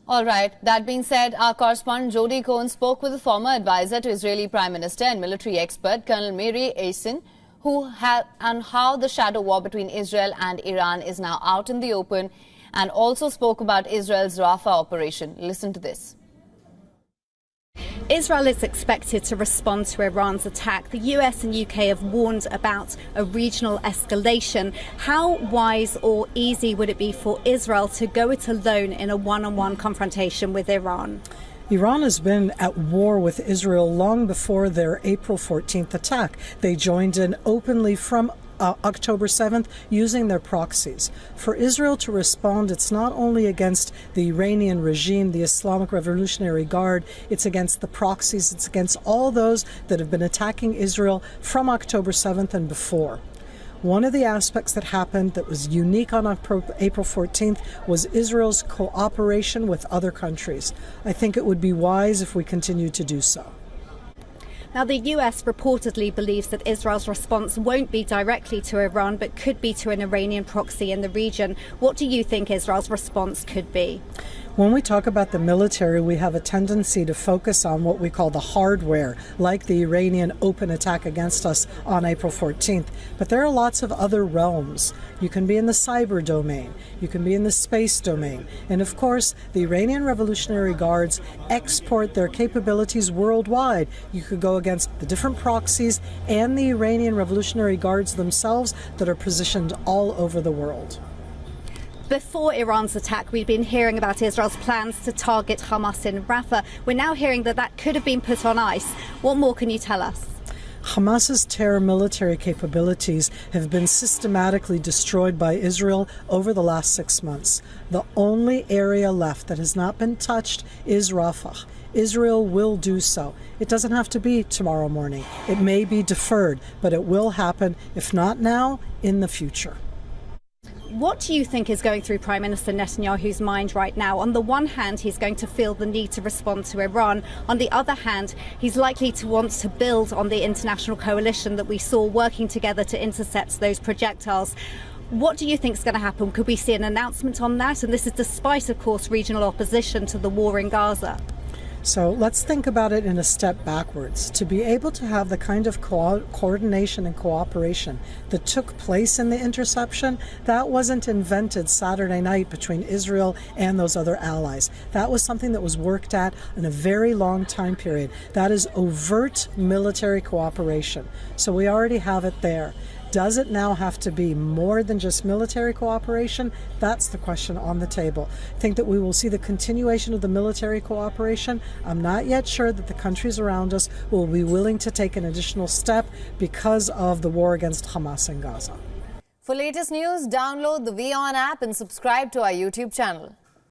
All right. That being said, our correspondent Jody Cohen spoke with the former advisor to Israeli Prime Minister and military expert Colonel Miri on how the shadow war between Israel and Iran is now out in the open, and also spoke about Israel's Rafah operation. Listen to this. Israel is expected to respond to Iran's attack. The US and UK have warned about a regional escalation. How wise or easy would it be for Israel to go it alone in a one-on-one confrontation with Iran? Iran has been at war with Israel long before their April 14th attack. They joined in openly from October 7th using their proxies. For Israel to respond, it's not only against the Iranian regime, the Islamic Revolutionary Guard, it's against the proxies, it's against all those that have been attacking Israel from October 7th and before. One of the aspects that happened that was unique on April 14th was Israel's cooperation with other countries. I think it would be wise if we continue to do so. Now, the US reportedly believes that Israel's response won't be directly to Iran, but could be to an Iranian proxy in the region. What do you think Israel's response could be? When we talk about the military, we have a tendency to focus on what we call the hardware, like the Iranian open attack against us on April 14th. But there are lots of other realms. You can be in the cyber domain, you can be in the space domain. And of course, the Iranian Revolutionary Guards export their capabilities worldwide. You could go against the different proxies and the Iranian Revolutionary Guards themselves that are positioned all over the world. Before Iran's attack, we'd been hearing about Israel's plans to target Hamas in Rafah. We're now hearing that that could have been put on ice. What more can you tell us? Hamas's terror military capabilities have been systematically destroyed by Israel over the last 6 months. The only area left that has not been touched is Rafah. Israel will do so. It doesn't have to be tomorrow morning. It may be deferred, but it will happen, if not now, in the future. What do you think is going through Prime Minister Netanyahu's mind right now? On the one hand, he's going to feel the need to respond to Iran. On the other hand, he's likely to want to build on the international coalition that we saw working together to intercept those projectiles. What do you think is going to happen? Could we see an announcement on that? And this is despite, of course, regional opposition to the war in Gaza. So let's think about it in a step backwards. To be able to have the kind of coordination and cooperation that took place in the interception, that wasn't invented Saturday night between Israel and those other allies. That was something that was worked at in a very long time period. That is overt military cooperation. So we already have it there. Does it now have to be more than just military cooperation? That's the question on the table. I think that we will see the continuation of the military cooperation. I'm not yet sure that the countries around us will be willing to take an additional step because of the war against Hamas in Gaza. For latest news, download the WION app and subscribe to our YouTube channel.